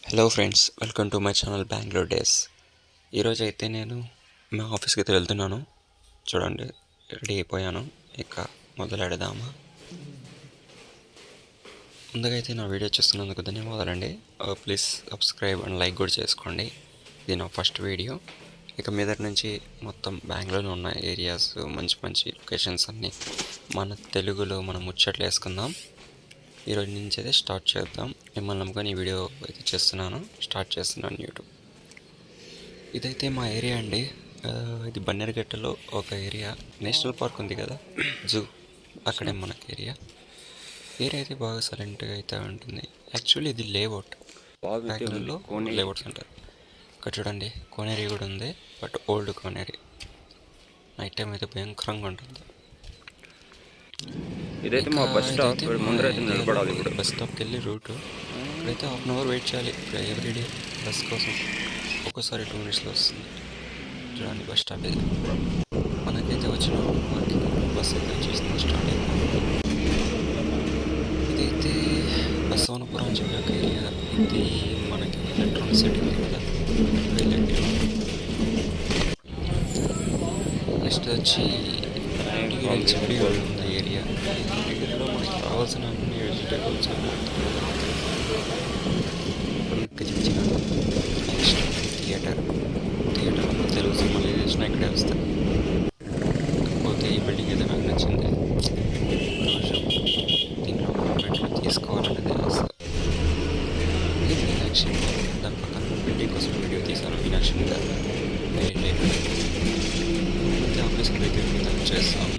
Hello friends, welcome to my channel Bengaluru days. ఈరోజు అయితే నేను మా ఆఫీస్కి అయితే వెళ్తున్నాను. చూడండి, రెడీ అయిపోయాను. ఇక మొదలెడదామా? ముందుగా అయితే నా వీడియో చూస్తున్నందుకు ధన్యవాదాలండి. ప్లీజ్ సబ్స్క్రైబ్ అండ్ లైక్ కూడా చేసుకోండి. ఇది నా ఫస్ట్ వీడియో. ఇక మీదటి నుంచి మొత్తం బెంగళూరులో ఉన్న ఏరియాస్, మంచి మంచి లొకేషన్స్ అన్నీ మన తెలుగులో మనం ముచ్చట్లు వేసుకుందాం. ఈరోజు నుంచి అయితే స్టార్ట్ చేద్దాం. మిమ్మల్ని నమ్ముకొని ఈ వీడియో అయితే స్టార్ట్ చేస్తున్నాను యూట్యూబ్. ఇదైతే మా ఏరియా అండి. ఇది బన్నెరగట్టలో ఒక ఏరియా. నేషనల్ పార్క్ ఉంది కదా, జూ, అక్కడే మనకి ఏరియా అయితే బాగా సైలెంట్గా అయితే ఉంటుంది. యాక్చువల్లీ ఇది లేఅవుట్, బెంగళూరులో లేఅవుట్స్ అంటారు. ఇక్కడ చూడండి, కోనేరి కూడా ఉంది, బట్ ఓల్డ్ కోనేరి. నైట్ టైం అయితే భయంకరంగా ఉంటుంది. ఇదైతే మా బస్ స్టాప్. ముందరైతే నిలబడాలి. ఇప్పుడు బస్ స్టాప్కి వెళ్ళి రూటు ఇప్పుడైతే ½ వెయిట్ చేయాలి ఎవ్రీడే బస్ కోసం. ఒక్కోసారి 2 మినిట్స్లో వస్తుంది. చూడండి, బస్ స్టాప్ ఇది. మనకైతే వచ్చిన బస్ అయితే వచ్చేస్తుంది, స్టార్ట్ అయిపోయింది. ఇదైతే బసవనపురం జిల్లాకి ఏరియా. ఇది మనకి ఎలక్ట్రానిక్ సిటీ ఉంది కదా, నెక్స్ట్ వచ్చి ఉంది ఏరియా. దగ్గరలో మనకి కావాల్సిన అన్ని వెజిటేబుల్స్ నెక్స్ట్ థియేటర్ తెలుగు సినిమాలు చేసిన ఇక్కడే వస్తాయి. కాకపోతే ఈ బిల్డింగ్ అయితే నాకు నచ్చింది. దీంట్లో పెట్టుకుని తీసుకోవాలనేది ఆశ. ఇది మీనాక్షి, దాని పక్కన బిల్డింగ్ కోసం వీడియో తీసాను. మీనాక్షి గారు అయితే ఆఫీస్కి దగ్గర చేస్తాం.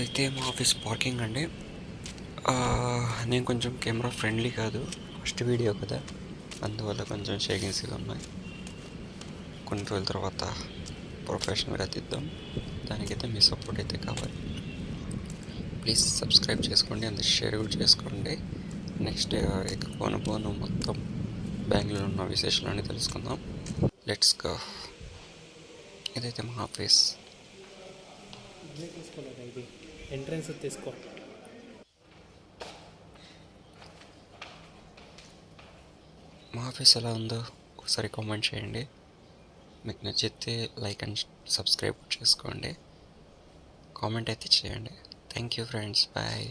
అయితే మా ఆఫీస్ పార్కింగ్ అండి. నేను కొంచెం కెమెరా ఫ్రెండ్లీ కాదు, ఫస్ట్ వీడియో కదా, అందువల్ల కొంచెం షేకింగ్స్గా ఉన్నాయి. కొన్ని రోజుల తర్వాత ప్రొఫెషనల్గా తీద్దాం. దానికైతే మీ సపోర్ట్ అయితే కావాలి. ప్లీజ్ సబ్స్క్రైబ్ చేసుకోండి, అంత షేర్ కూడా చేసుకోండి. నెక్స్ట్ ఇక పోను మొత్తం బెంగళూరు ఉన్న విశేషాలన్నీ తెలుసుకుందాం. Let's go. ఇదైతే మా ఆఫీస్. ఎంట్రన్స్ తీసుకో. మా ఆఫీస్ ఎలా ఉందో ఒకసారి కామెంట్ చేయండి. మీకు నచ్చితే లైక్ అండ్ సబ్స్క్రైబ్ చేసుకోండి. కామెంట్ అయితే చేయండి. Thank you friends, bye.